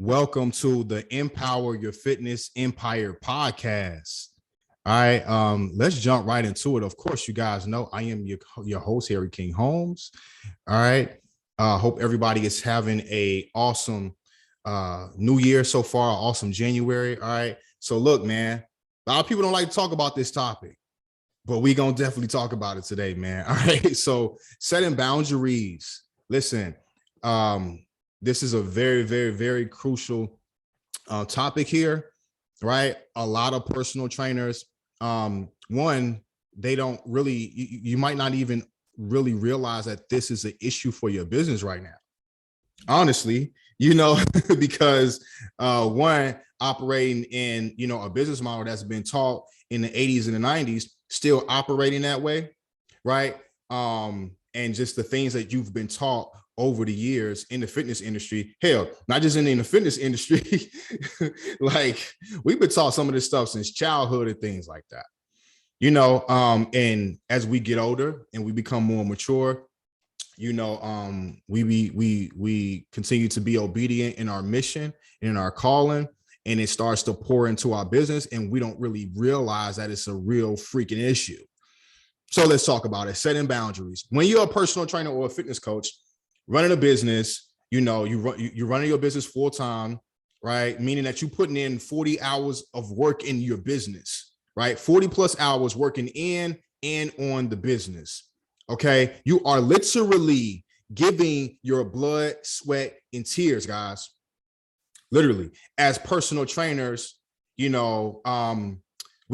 Welcome to the Empower Your Fitness Empire podcast. All right, let's jump right into it. Of course, you guys know I am your host, Harry King Holmes. All right, hope everybody is having a awesome new year so far, awesome January. All right, so look, man, a lot of people don't like to talk about this topic, but we gonna definitely talk about it today, man. All right, so setting boundaries. Listen, this is a very, very, very crucial topic here, right? A lot of personal trainers, one, they don't really, you might not even really realize that this is an issue for your business right now. Honestly, because one, operating in, a business model that's been taught in the 80s and the 90s, still operating that way, right? And just the things that you've been taught over the years in the fitness industry, hell, not just in the fitness industry, like we've been taught some of this stuff since childhood and things like that, and as we get older and we become more mature, we continue to be obedient in our mission and in our calling, and it starts to pour into our business and we don't really realize that it's a real freaking issue. So let's talk about it. Setting boundaries. When you're a personal trainer or a fitness coach running a business, you're running your business full time, right? Meaning that you're putting in 40 hours of work in your business, right? 40 plus hours working in and on the business. Okay. You are literally giving your blood, sweat, and tears, guys. Literally, as personal trainers, we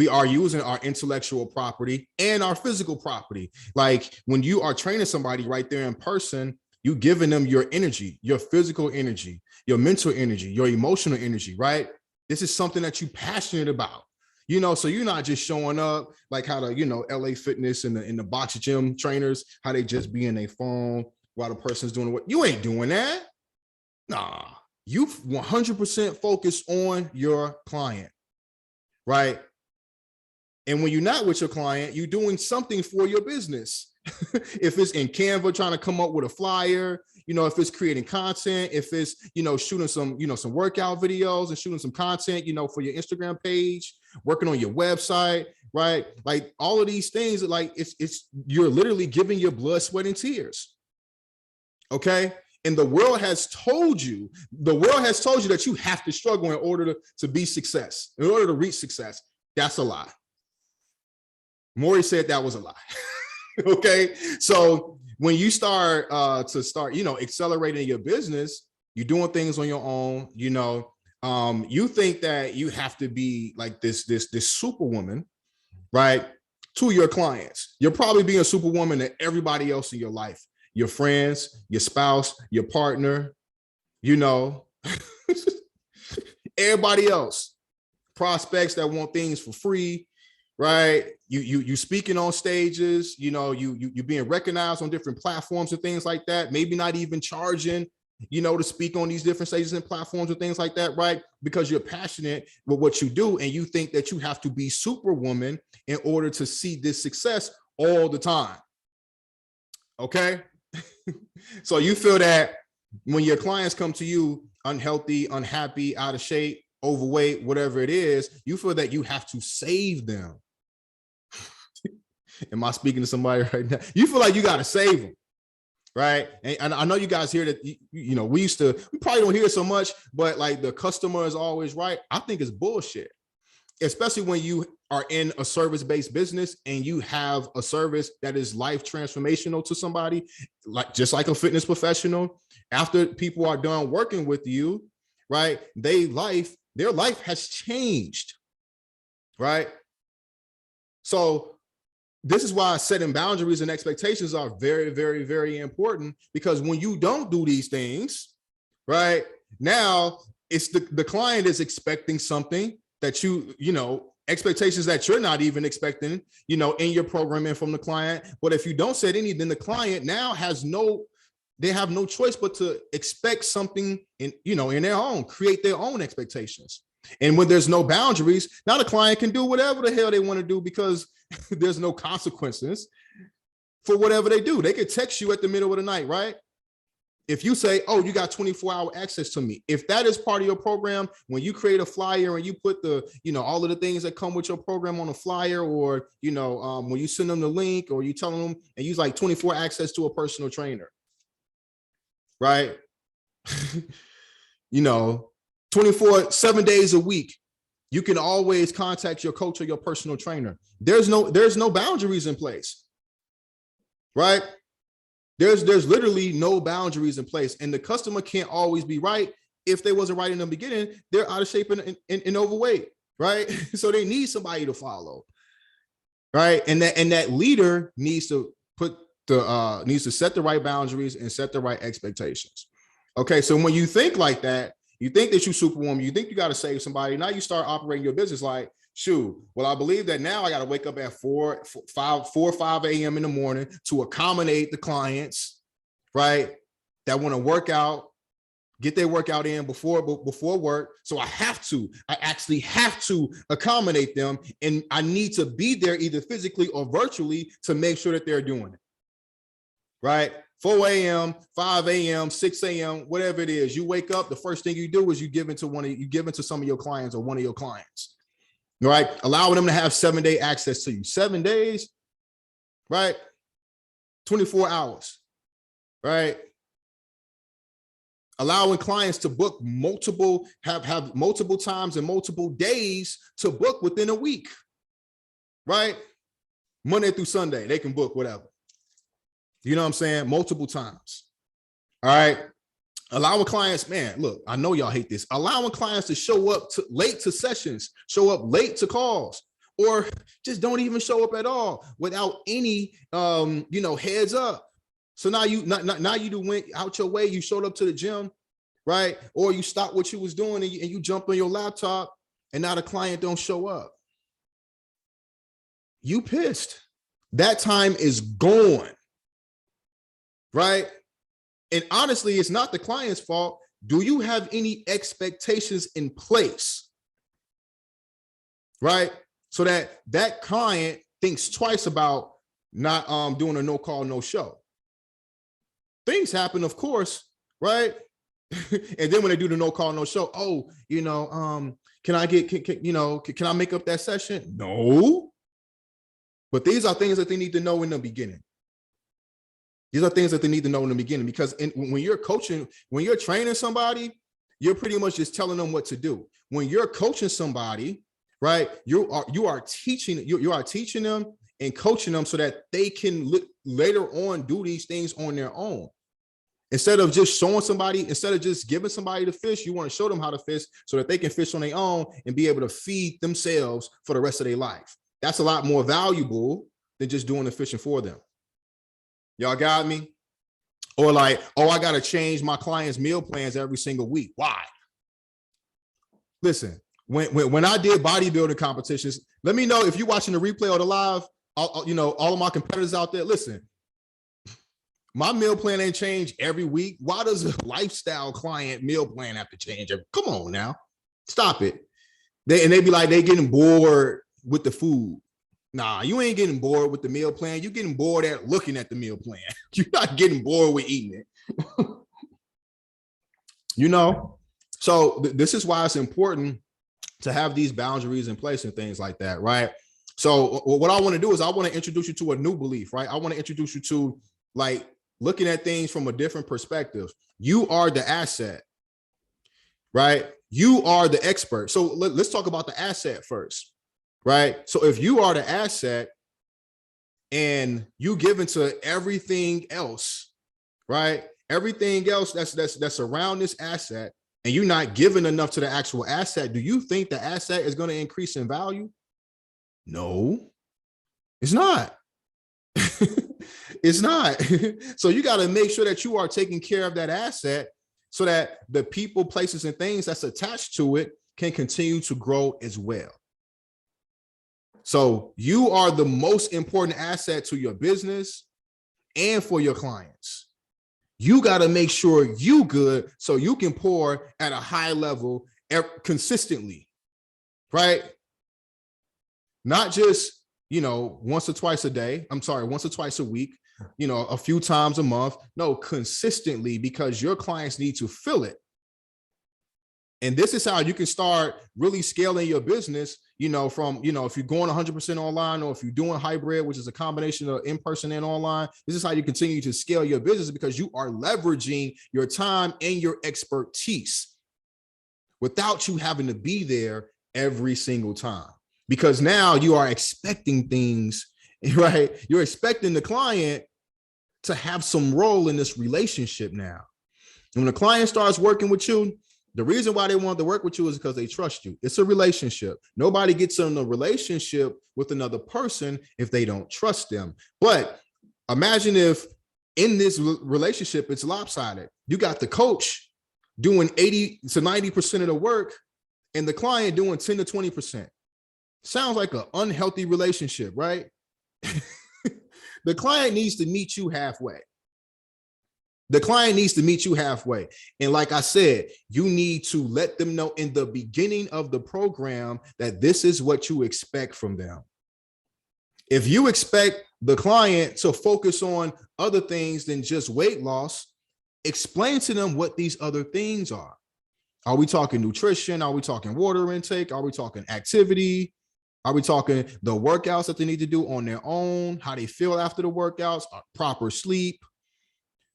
are using our intellectual property and our physical property. Like when you are training somebody right there in person, you giving them your energy, your physical energy, your mental energy, your emotional energy, right? This is something that you're passionate about, so you're not just showing up like how the, LA Fitness and the box gym trainers, how they just be in their phone while the person's doing what you ain't doing that. Nah, you 100% focus on your client, right? And when you're not with your client, you're doing something for your business. If it's in Canva, trying to come up with a flyer, if it's creating content, if it's, shooting some workout videos and shooting some content, for your Instagram page, working on your website, right? Like all of these things, like you're literally giving your blood, sweat, and tears. Okay. And the world has told you that you have to struggle in order to be success, in order to reach success. That's a lie. Maury said that was a lie. Okay. So when you start accelerating your business, you're doing things on your own, you think that you have to be like this superwoman, right? To your clients. You're probably being a superwoman to everybody else in your life, your friends, your spouse, your partner, everybody else, prospects that want things for free, right? You speaking on stages, you being recognized on different platforms and things like that. Maybe not even charging, to speak on these different stages and platforms and things like that, right? Because you're passionate with what you do and you think that you have to be superwoman in order to see this success all the time. Okay. So you feel that when your clients come to you unhealthy, unhappy, out of shape, overweight, whatever it is, you feel that you have to save them. Am I speaking to somebody right now? You feel like you got to save them, right? And I know you guys hear that, we probably don't hear it so much, but like the customer is always right. I think it's bullshit, especially when you are in a service-based business and you have a service that is life transformational to somebody, just like a fitness professional. After people are done working with you, right? Their life has changed, right? So this is why setting boundaries and expectations are very, very, very important, because when you don't do these things, right, now it's the client is expecting something that expectations that you're not even expecting, in your programming from the client. But if you don't set any, then the client now they have no choice but to expect something in their own, create their own expectations. And when there's no boundaries, now the client can do whatever the hell they want to do because there's no consequences for whatever they do. They could text you at the middle of the night, right? if you say, oh, you got 24-hour access to me, if that is part of your program, when you create a flyer and you put the, all of the things that come with your program on a flyer, or, when you send them the link, or you tell them and use like 24 access to a personal trainer, right? 24, 7 days a week, you can always contact your coach or your personal trainer. There's no boundaries in place, right? There's literally no boundaries in place, and the customer can't always be right. If they wasn't right in the beginning, they're out of shape and overweight, right? So they need somebody to follow, right? And that leader needs to set the right boundaries and set the right expectations. Okay, so when you think like that, you think that you superwoman, you think you got to save somebody. Now you start operating your business like, shoot, well, I believe that now I got to wake up at 4 or 5 a.m. in the morning to accommodate the clients, right? That want to work out, get their workout in before work. So I actually have to accommodate them. And I need to be there either physically or virtually to make sure that they're doing it, right? 4 a.m., 5 a.m., 6 a.m., whatever it is, you wake up, the first thing you do is you give into some of your clients or one of your clients, right? Allowing them to have 7-day access to you. 7 days, right? 24 hours, right? Allowing clients to book have multiple times and multiple days to book within a week, right? Monday through Sunday, they can book whatever. You know what I'm saying? Multiple times. All right. Allowing clients, man, look, I know y'all hate this. Allowing clients to show up late to sessions, show up late to calls, or just don't even show up at all without any, heads up. So now you went out your way, you showed up to the gym, right? Or you stopped what you was doing and you jumped on your laptop, and now the client don't show up. You pissed. That time is gone. Right? And honestly, it's not the client's fault. Do you have any expectations in place? Right? So that client thinks twice about not doing a no call, no show. Things happen, of course, right? And then when they do the no call, no show, can I make up that session? No. But these are things that they need to know in the beginning. These are things that they need to know in the beginning, because when you're coaching, when you're training somebody, you're pretty much just telling them what to do. When you're coaching somebody, right, you are teaching them and coaching them so that they can later on do these things on their own. Instead of just giving somebody the fish, you want to show them how to fish so that they can fish on their own and be able to feed themselves for the rest of their life. That's a lot more valuable than just doing the fishing for them. Y'all got me? Or like, oh, I got to change my clients' meal plans every single week. Why? Listen, when I did bodybuilding competitions, let me know if you're watching the replay or the live, all of my competitors out there, listen, my meal plan ain't changed every week. Why does a lifestyle client meal plan have to change? Come on now, stop it. They be like, they getting bored with the food. Nah, you ain't getting bored with the meal plan. You're getting bored at looking at the meal plan. You're not getting bored with eating it. So this is why it's important to have these boundaries in place and things like that, right? So what I want to do is I want to introduce you to a new belief, right? I want to introduce you to like looking at things from a different perspective. You are the asset, right? You are the expert. So let's talk about the asset first. Right. So if you are the asset and you give into everything else, right? Everything else that's around this asset, and you're not giving enough to the actual asset, do you think the asset is going to increase in value? No, it's not. It's not. So you got to make sure that you are taking care of that asset so that the people, places, and things that's attached to it can continue to grow as well. So you are the most important asset to your business and for your clients. You got to make sure you good so you can pour at a high level consistently, right? Not just, once or twice a week, a few times a month. No, consistently, because your clients need to feel it. And this is how you can start really scaling your business, from, if you're going 100% online, or if you're doing hybrid, which is a combination of in-person and online. This is how you continue to scale your business, because you are leveraging your time and your expertise without you having to be there every single time. Because now you are expecting things, right? You're expecting the client to have some role in this relationship now. And when the client starts working with you, the reason why they want to work with you is because they trust you. It's a relationship. Nobody gets in a relationship with another person if they don't trust them. But imagine if in this relationship, it's lopsided. You got the coach doing 80 to 90% of the work and the client doing 10 to 20%. Sounds like an unhealthy relationship, right? The client needs to meet you halfway. The client needs to meet you halfway. And like I said, you need to let them know in the beginning of the program that this is what you expect from them. If you expect the client to focus on other things than just weight loss, explain to them what these other things are. Are we talking nutrition? Are we talking water intake? Are we talking activity? Are we talking the workouts that they need to do on their own? How they feel after the workouts? Proper sleep?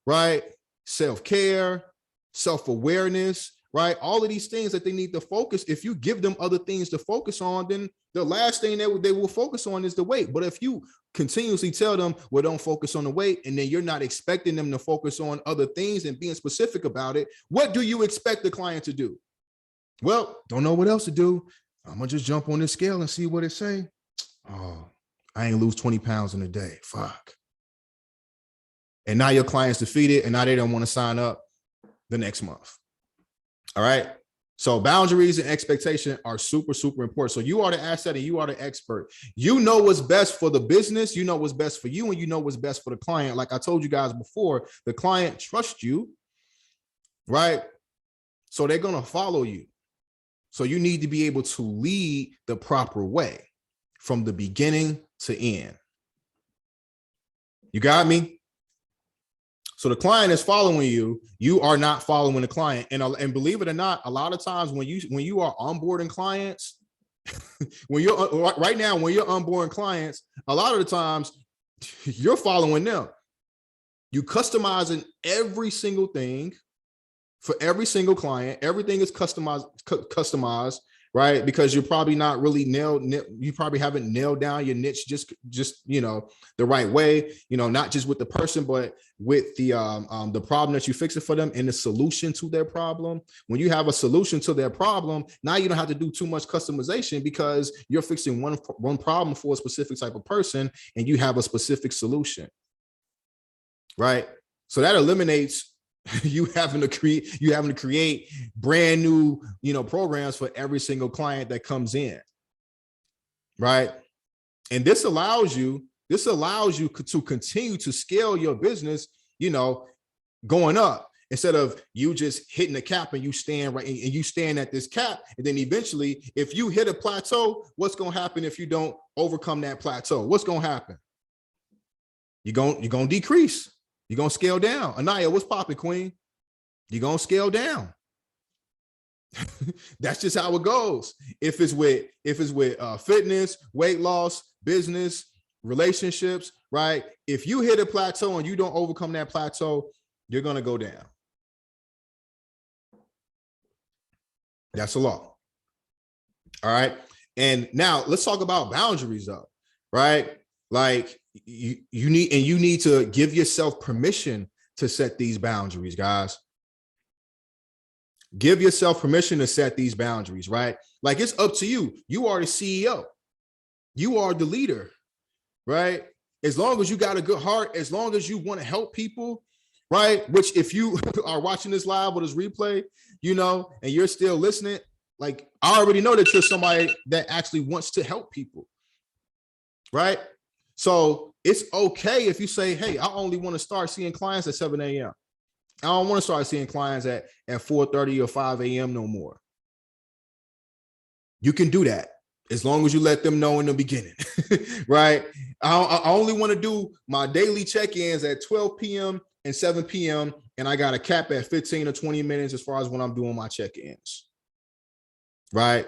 Right? Self-care, self-awareness, right? All of these things that they need to focus. If you give them other things to focus on, then the last thing they will focus on is the weight. But if you continuously tell them, well, don't focus on the weight, and then you're not expecting them to focus on other things and being specific about it, what do you expect the client to do? Well, don't know what else to do. I'm gonna just jump on this scale and see what it say. Oh, I ain't lose 20 pounds in a day. Fuck. And now your client's defeated, and now they don't want to sign up the next month. All right. So boundaries and expectation are super, super important. So you are the asset and you are the expert. You know what's best for the business. You know what's best for you, and you know what's best for the client. Like I told you guys before, the client trusts you, right? So they're going to follow you. So you need to be able to lead the proper way from the beginning to end. You got me? So the client is following you. You are not following the client. And believe it or not, a lot of times when you are onboarding clients, when you're onboarding clients, a lot of the times you're following them. You customizing every single thing for every single client. Everything is customized, right? Because you're probably not really you probably haven't nailed down your niche just the right way, not just with the person, but with the problem that you fix it for them and the solution to their problem. When you have a solution to their problem, now you don't have to do too much customization because you're fixing one problem for a specific type of person and you have a specific solution, right? So that eliminates you having to create brand new, programs for every single client that comes in, right? And this allows you to continue to scale your business, going up, instead of you just hitting the cap and you stand right and you stand at this cap. And then eventually, if you hit a plateau, what's going to happen if you don't overcome that plateau? What's going to happen? You're going to decrease. You're going to scale down. Anaya, what's popping, queen? You're going to scale down. That's just how it goes. If it's with fitness, weight loss, business, relationships, right? If you hit a plateau and you don't overcome that plateau, you're going to go down. That's a law. All right. And now let's talk about boundaries though, right? Like you need to give yourself permission to set these boundaries, guys. Give yourself permission to set these boundaries, right? Like it's up to you. You are the CEO. You are the leader, right? As long as you got a good heart, as long as you want to help people, right? Which if you are watching this live or this replay, and you're still listening, like I already know that you're somebody that actually wants to help people, right? So it's okay if you say, hey, I only want to start seeing clients at 7 a.m. I don't want to start seeing clients at 4:30 or 5 a.m. no more. You can do that. as long as you let them know in the beginning, right? I only want to do my daily check-ins at 12 p.m. and 7 p.m. and I got a cap at 15 or 20 minutes as far as when I'm doing my check-ins, right?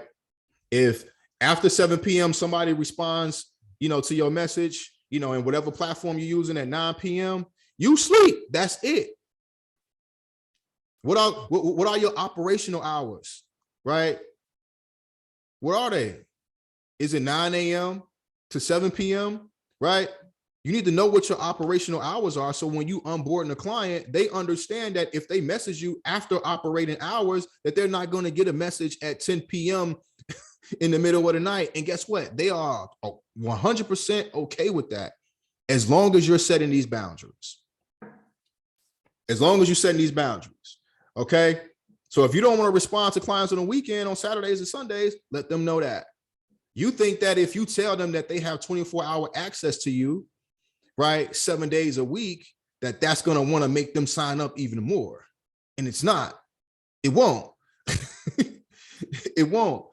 If after 7 p.m. somebody responds, to your message, in whatever platform you're using at 9 p.m., you sleep. That's it. What are your operational hours, right? What are they? Is it 9 a.m. to 7 p.m., right? You need to know what your operational hours are. So when you onboard a client, they understand that if they message you after operating hours, that they're not going to get a message at 10 p.m. in the middle of the night. And guess what? They are 100% okay with that, as long as you're setting these boundaries. As long as you're setting these boundaries, okay? So if you don't want to respond to clients on the weekend, on Saturdays and Sundays, let them know that. You think that if you tell them that they have 24-hour access to you, right, 7 days a week, that's going to want to make them sign up even more. And it's not. It won't. It won't.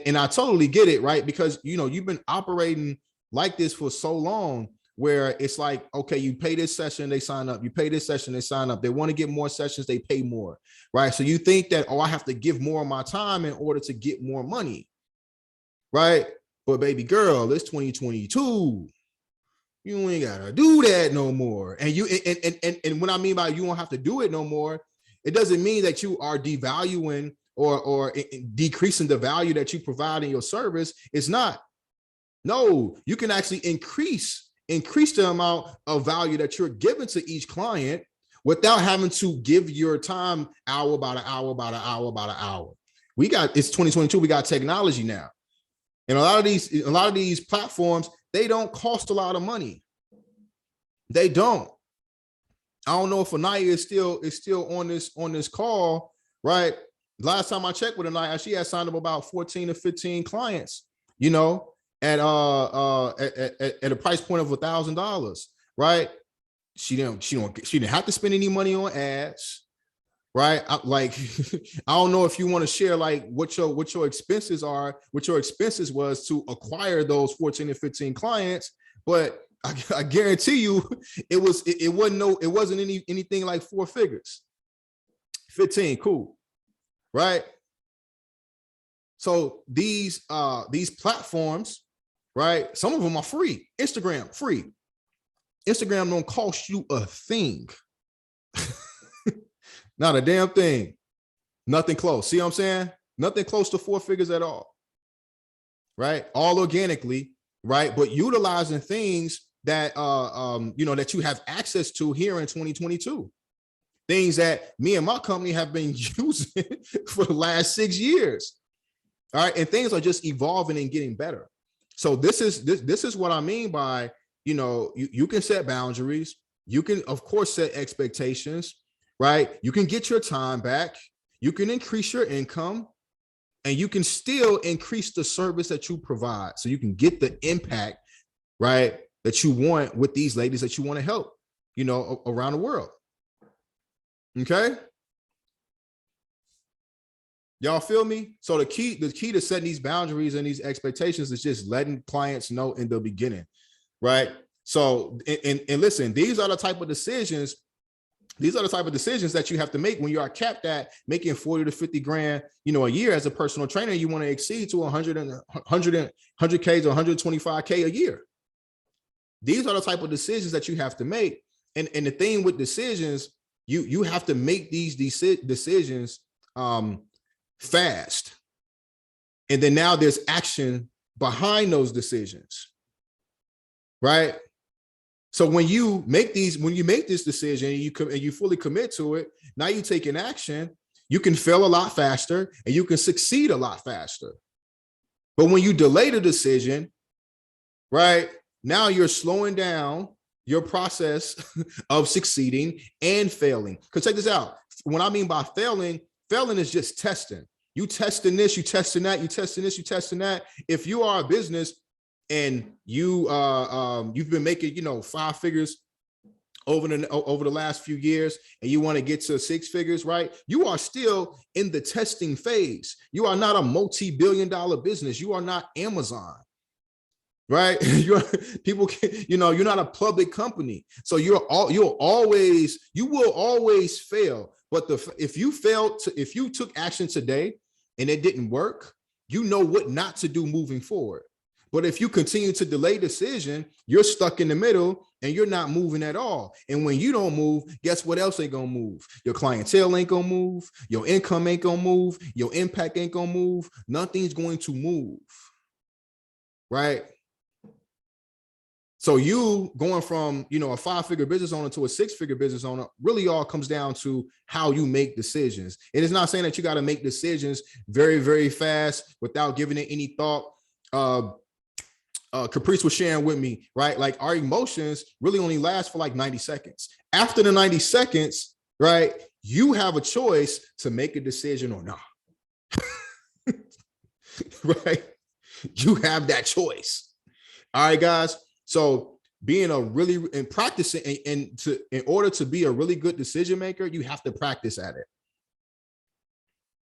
And I totally get it, right? Because, you've been operating like this for so long, where it's like, okay, you pay this session, they sign up. You pay this session, they sign up. They want to get more sessions, they pay more, right? So you think that, I have to give more of my time in order to get more money, right? But baby girl, it's 2022. You ain't gotta do that no more. And what I mean by you don't have to do it no more, it doesn't mean that you are devaluing or decreasing the value that you provide in your service. It's not. No, you can actually increase the amount of value that you're giving to each client without having to give your time hour by an hour by an hour by an hour. It's 2022. We got technology now. And a lot of these platforms, they don't cost a lot of money. They don't. I don't know if Anaya is still on this call, right? Last time I checked with Anaya, she had signed up about 14 to 15 clients, at a price point of $1,000, right? She didn't have to spend any money on ads, right? I don't know if you want to share like what your expenses are, what your expenses was to acquire those 14 to 15 clients, but I guarantee you it wasn't anything like 4 figures. 15, cool, right? So these platforms, right? Some of them are free. Instagram, free. Instagram don't cost you a thing. Not a damn thing. Nothing close. See what I'm saying? Nothing close to 4 figures at all. Right? All organically, right? But utilizing things that that you have access to here in 2022. Things that me and my company have been using for the last 6 years. All right. And things are just evolving and getting better. So this is what I mean by, you can set boundaries. You can, of course, set expectations, right? You can get your time back. You can increase your income, and you can still increase the service that you provide. So you can get the impact, right, that you want with these ladies that you want to help, around the world. Okay. Y'all feel me? So the key to setting these boundaries and these expectations is just letting clients know in the beginning, right? So, and listen, these are the type of decisions that you have to make when you are capped at making 40 to 50 grand, a year as a personal trainer. You want to exceed to 100K to 125K a year. These are the type of decisions that you have to make. And the thing with decisions, you have to make these decisions fast. And then now there's action behind those decisions, right? So when you make this decision and you fully commit to it, now you take an action, you can fail a lot faster and you can succeed a lot faster. But when you delay the decision, right, now you're slowing down your process of succeeding and failing. Because check this out. What I mean by failing is just testing. You testing this, you testing that, you testing this, you testing that. If you are a business and you've been making, 5 figures over the last few years, and you want to get to six figures, right? You are still in the testing phase. You are not a multi-billion-dollar business. You are not Amazon, right? You're people can, you're not a public company. So you will always fail. But if you took action today and it didn't work, you know what not to do moving forward. But if you continue to delay decision, you're stuck in the middle and you're not moving at all. And when you don't move, guess what else ain't gonna move? Your clientele ain't gonna move. Your income ain't gonna move. Your impact ain't gonna move. Nothing's going to move, right? So you going from, a 5-figure business owner to a 6-figure business owner really all comes down to how you make decisions. And it's not saying that you got to make decisions very, very fast without giving it any thought. Caprice was sharing with me, right? Like our emotions really only last for like 90 seconds. After the 90 seconds, right, you have a choice to make a decision or not. Right? You have that choice. All right, guys. So being and practicing in order to be a really good decision maker, you have to practice at it.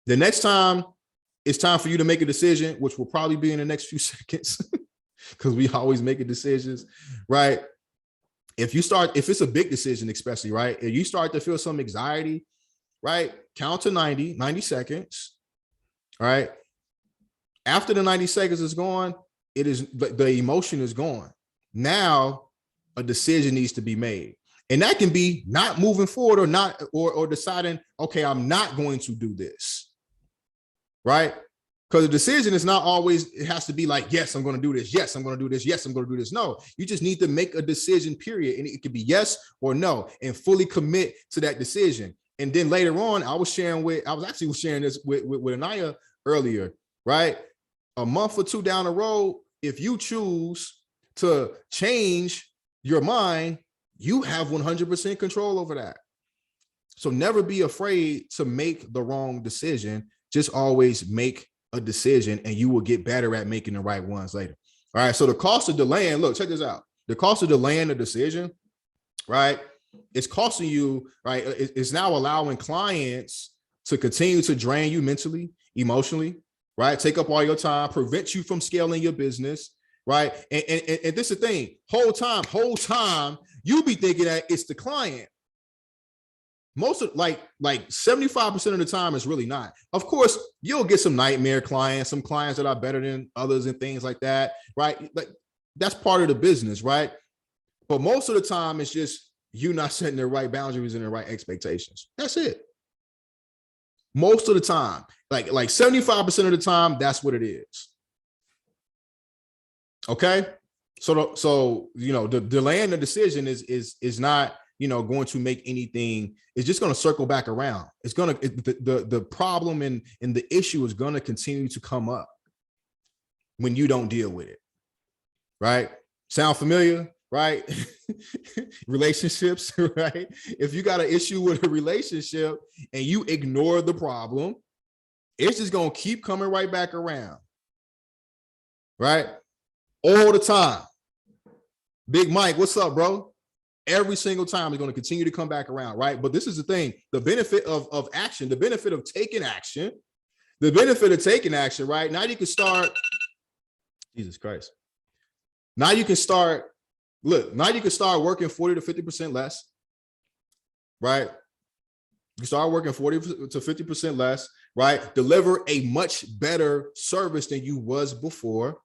The next time it's time for you to make a decision, which will probably be in the next few seconds, because we always making decisions, right? If it's a big decision, especially, right? If you start to feel some anxiety, right? Count to 90 seconds, right? After the 90 seconds is gone, the emotion is gone. Now a decision needs to be made. And that can be not moving forward or deciding, okay, I'm not going to do this, right? Because the decision is not always, it has to be like, yes, I'm going to do this. Yes, I'm going to do this. Yes, I'm going to do this. No, you just need to make a decision, period. And it could be yes or no, and fully commit to that decision. And then later on, I was sharing this with Anaya earlier, right? A month or two down the road, if you choose to change your mind, you have 100% control over that. So never be afraid to make the wrong decision. Just always make a decision and you will get better at making the right ones later. All right. So the cost of delaying, look, check this out. The cost of delaying a decision, right? It's costing you, right? It's now allowing clients to continue to drain you mentally, emotionally, right? Take up all your time, prevent you from scaling your business, right? And this is the thing, whole time, you be thinking that it's the client. Most of like 75% of the time is really not. Of course, you'll get some nightmare clients, some clients that are better than others and things like that, right? Like that's part of the business, right? But most of the time it's just you not setting the right boundaries and the right expectations. That's it. Most of the time, like 75% of the time, that's what it is. Okay. So the delaying the decision is not, going to make anything. It's just going to circle back around. It's going to, the problem and the issue is going to continue to come up when you don't deal with it. Right. Sound familiar? Right. Relationships, right? If you got an issue with a relationship and you ignore the problem, it's just going to keep coming right back around. Right. All the time. Big Mike, what's up, bro? Every single time is going to continue to come back around, right? But this is the thing, the benefit of action, the benefit of taking action, right? Now you can start, Jesus Christ. Now you can start working 40 to 50% less, right? You start working 40 to 50% less, right? Deliver a much better service than you was before.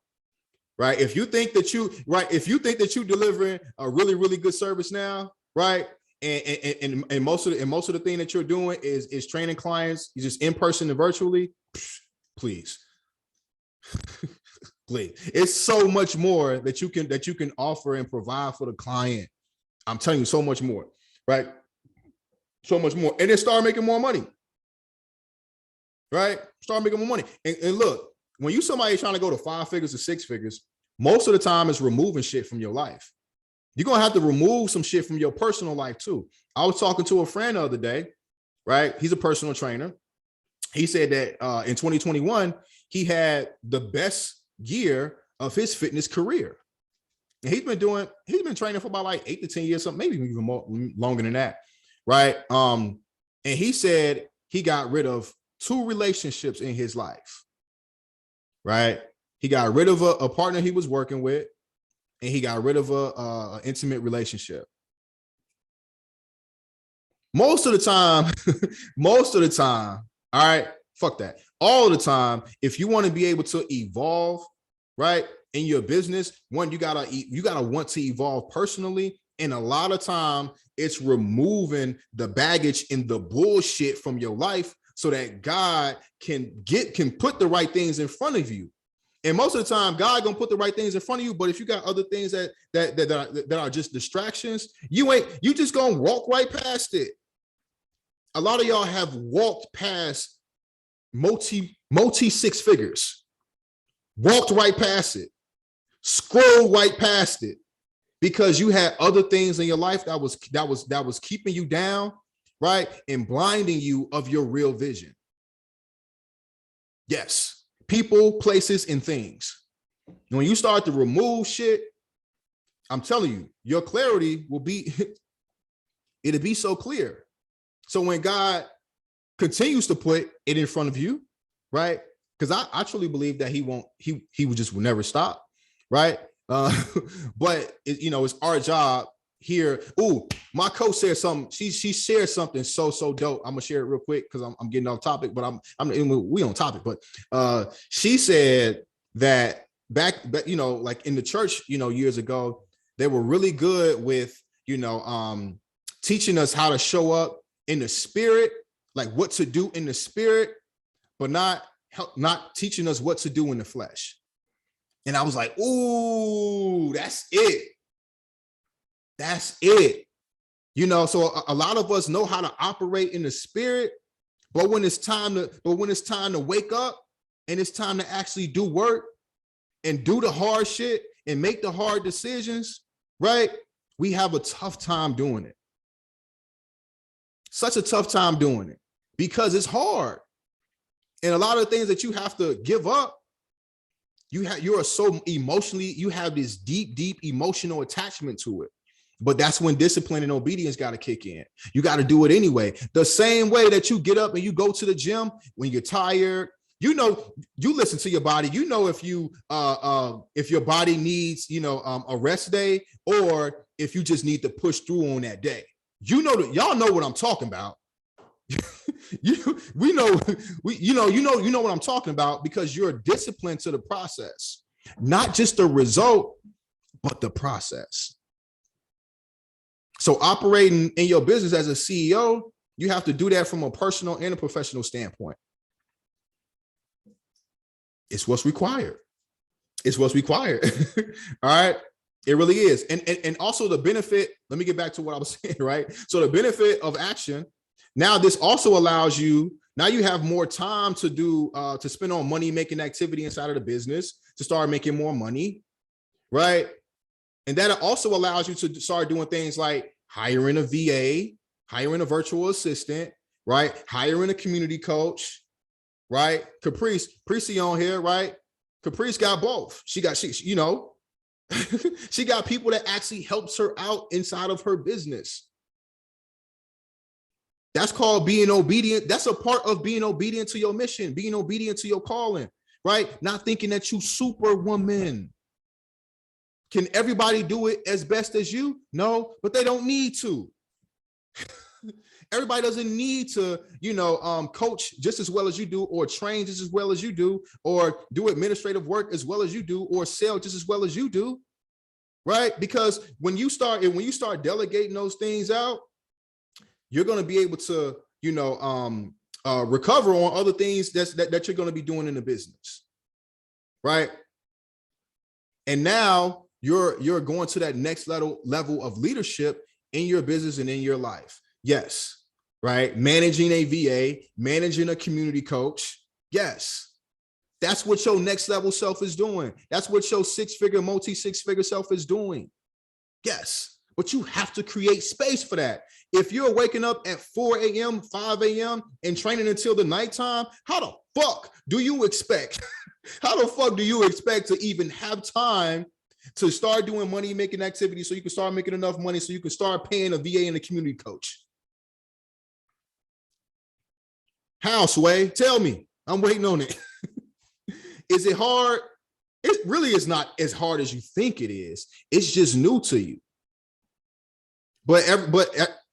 Right. If you think that you're delivering a really, really good service now, right? And most of the thing that you're doing is training clients, you just in person and virtually, please. Please. It's so much more that you can offer and provide for the client. I'm telling you so much more, right? So much more. And then start making more money. Right? Start making more money. And look, when you somebody trying to go to 5 figures to 6 figures, most of the time it's removing shit from your life. You're going to have to remove some shit from your personal life too. I was talking to a friend the other day, right? He's a personal trainer. He said that in 2021, he had the best year of his fitness career. And he's been training for about like 8 to 10 years, something, maybe even more longer than that. Right. And he said he got rid of 2 relationships in his life. Right. He got rid of a partner he was working with, and he got rid of a intimate relationship. Most of the time, all right, fuck that. All the time, if you want to be able to evolve, right, in your business, one, you gotta want to evolve personally. And a lot of time it's removing the baggage and the bullshit from your life so that God can put the right things in front of you. And most of the time, God gonna put the right things in front of you. But if you got other things that are just distractions, you just gonna walk right past it. A lot of y'all have walked past multi 6 figures, walked right past it, scrolled right past it, because you had other things in your life that was keeping you down, right, and blinding you of your real vision. Yes, people, places, and things. And when you start to remove shit, I'm telling you, your clarity will be, it'll be so clear. So when God continues to put it in front of you, right? Because I truly believe that he would just never stop, right? But it's our job here. Ooh, my coach said something. She shared something so dope. I'm gonna share it real quick because I'm getting off topic, but we on topic. But she said that back, like in the church, years ago, they were really good with teaching us how to show up in the spirit, like what to do in the spirit, but not teaching us what to do in the flesh. And I was like, ooh, that's it. That's it. So a lot of us know how to operate in the spirit, but when it's time to wake up and it's time to actually do work and do the hard shit and make the hard decisions, right? We have a tough time doing it. Such a tough time doing it because it's hard. And a lot of things that you have to give up, you are so emotionally, you have this deep emotional attachment to it. But that's when discipline and obedience got to kick in. You got to do it anyway. The same way that you get up and you go to the gym when you're tired, you listen to your body. If your body needs, a rest day, or if you just need to push through on that day. Y'all know what I'm talking about. You know what I'm talking about, because you're disciplined to the process, not just the result, but the process. So operating in your business as a CEO, you have to do that from a personal and a professional standpoint. It's what's required. It's what's required. All right. It really is. And also the benefit, let me get back to what I was saying, right? So the benefit of action, now this also allows you, now you have more time to do, to spend on money making activity inside of the business, to start making more money, right? And that also allows you to start doing things like hiring a VA, hiring a virtual assistant, right? Hiring a community coach, right? Caprice on here, right? Caprice got both. She got people that actually helps her out inside of her business. That's called being obedient. That's a part of being obedient to your mission, being obedient to your calling, right? Not thinking that you superwoman. Can everybody do it as best as you? No, but they don't need to. Everybody doesn't need to, coach just as well as you do, or train just as well as you do, or do administrative work as well as you do, or sell just as well as you do, right? Because when you start delegating those things out, you're going to be able to, recover on other things that you're going to be doing in the business, right? And now you're going to that next level of leadership in your business and in your life. Yes, right? Managing a VA, managing a community coach. Yes, that's what your next level self is doing. That's what your multi-six-figure self is doing. Yes, but you have to create space for that. If you're waking up at 4 a.m., 5 a.m. and training until the nighttime, how the fuck do you expect to even have time to start doing money making activities so you can start making enough money so you can start paying a VA and a community coach? How, Sway? Tell me. I'm waiting on it. Is it hard? It really is not as hard as you think it is. It's just new to you. But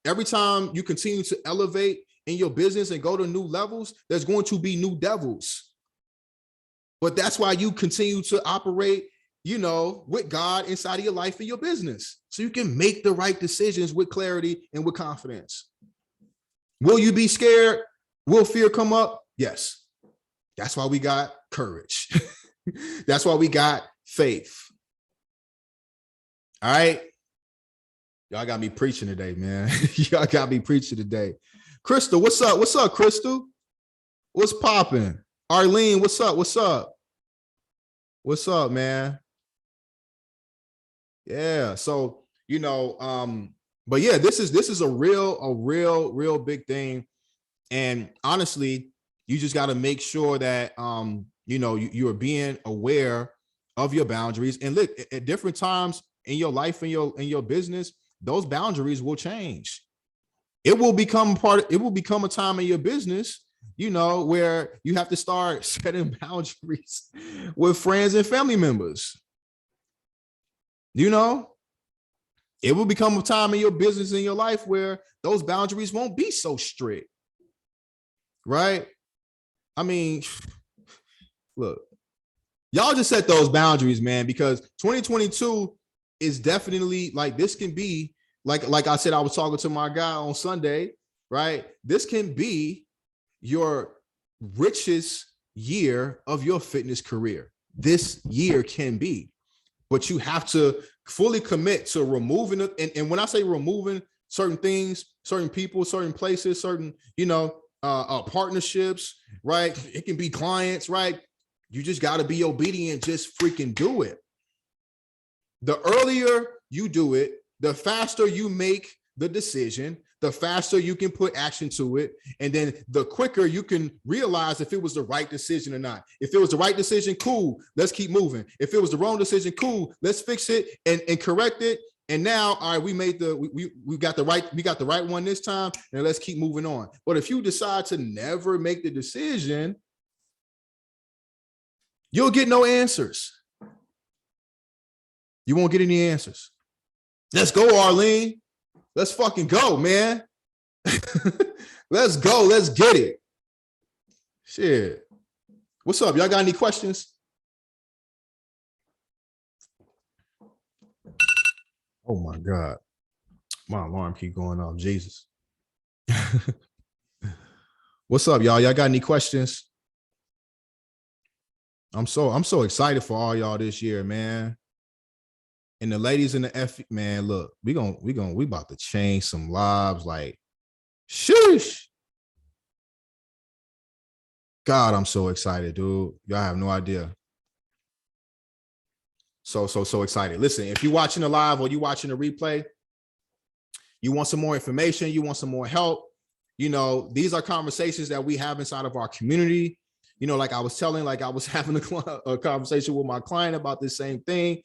every time you continue to elevate in your business and go to new levels, there's going to be new devils. But that's why you continue to operate, with God inside of your life and your business, so you can make the right decisions with clarity and with confidence. Will you be scared? Will fear come up? Yes. That's why we got courage. That's why we got faith. All right. Y'all got me preaching today, man. Y'all got me preaching today. Crystal, what's up? What's up, Crystal? What's popping? Arlene, what's up? What's up? What's up, man? Yeah. So, but yeah, this is a real big thing. And honestly, you just got to make sure that, you are being aware of your boundaries. And look, at different times in your life and your business, those boundaries will change. It will become a time in your business, where you have to start setting boundaries with friends and family members. It will become a time in your business, in your life, where those boundaries won't be so strict. Right? I mean, look, y'all just set those boundaries, man, because 2022 is definitely like, this can be like I said, I was talking to my guy on Sunday, right? This can be your richest year of your fitness career. This year can be, but you have to fully commit to removing it. And when I say removing certain things, certain people, certain places, certain, partnerships, right? It can be clients, right? You just got to be obedient. Just freaking do it. The earlier you do it, the faster you make the decision, the faster you can put action to it. And then the quicker you can realize if it was the right decision or not. If it was the right decision, cool, let's keep moving. If it was the wrong decision, cool, let's fix it and correct it. And now, all right, we got the right one this time, and let's keep moving on. But if you decide to never make the decision, you'll get no answers. You won't get any answers. Let's go, Arlene. Let's fucking go, man. Let's go. Let's get it. Shit. What's up? Y'all got any questions? Oh my God. My alarm keep going off. Jesus. What's up, y'all? Y'all got any questions? I'm so excited for all y'all this year, man. And the ladies in the F, man, look, we about to change some lives. Like, sheesh. God, I'm so excited, dude. Y'all have no idea. So excited. Listen, if you're watching the live or you watching the replay, you want some more information, you want some more help, these are conversations that we have inside of our community. Like I was having a conversation with my client about this same thing.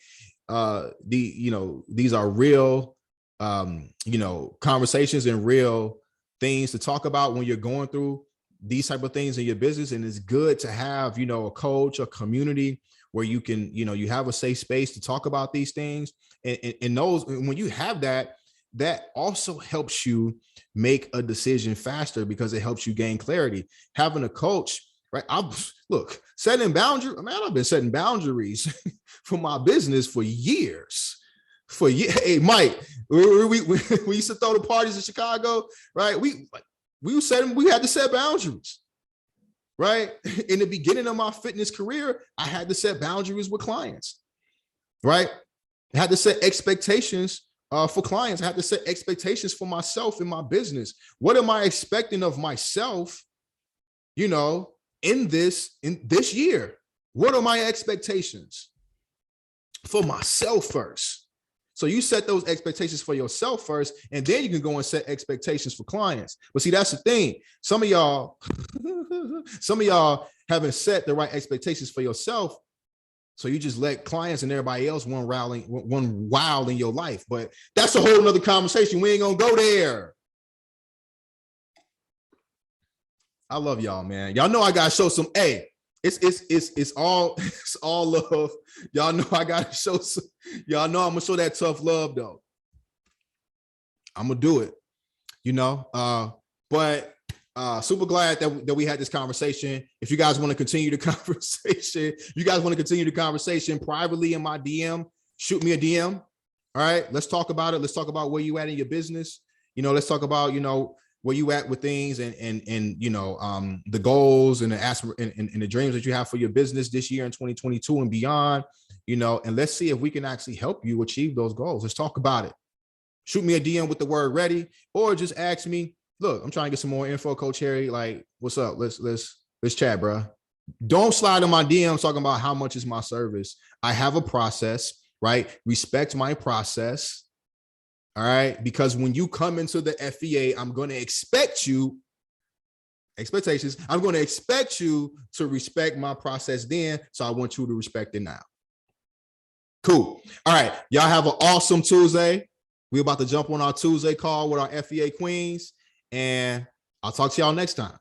These are real, conversations and real things to talk about when you're going through these type of things in your business. And it's good to have, a coach, a community where you can, you have a safe space to talk about these things. And those, when you have that also helps you make a decision faster because it helps you gain clarity. Having a coach, right? Setting boundaries. Man, I've been setting boundaries for my business for years. Hey, Mike, we used to throw the parties in Chicago, right? We had to set boundaries, right? In the beginning of my fitness career, I had to set boundaries with clients, right? I had to set expectations for clients. I had to set expectations for myself in my business. What am I expecting of myself, in this year? What are my expectations for myself first? So you set those expectations for yourself first, and then you can go and set expectations for clients. But see, that's the thing. Some of y'all haven't set the right expectations for yourself, So you just let clients and everybody else one wild in your life. But that's a whole nother conversation. We ain't gonna go there. I love y'all, man. Y'all know I gotta show some. Hey, it's all love. Y'all know I gotta show some. Y'all know I'm gonna show that tough love though. I'm gonna do it. But super glad that we had this conversation. If you guys want to continue the conversation, privately in my DM, shoot me a DM. All right, let's talk about it. Let's talk about where you at in your business. Let's talk about, where you at with things and the goals and the dreams that you have for your business this year in 2022 and beyond, and let's see if we can actually help you achieve those goals. Let's talk about it. Shoot me a DM with the word ready, or just ask me, look, I'm trying to get some more info, Coach Harry. Like, what's up? Let's chat, bro. Don't slide on my DMs talking about how much is my service. I have a process, right? Respect my process. All right. Because when you come into the FEA, I'm going to expect you, expectations. I'm going to expect you to respect my process then. So I want you to respect it now. Cool. All right. Y'all have an awesome Tuesday. We're about to jump on our Tuesday call with our FEA queens, and I'll talk to y'all next time.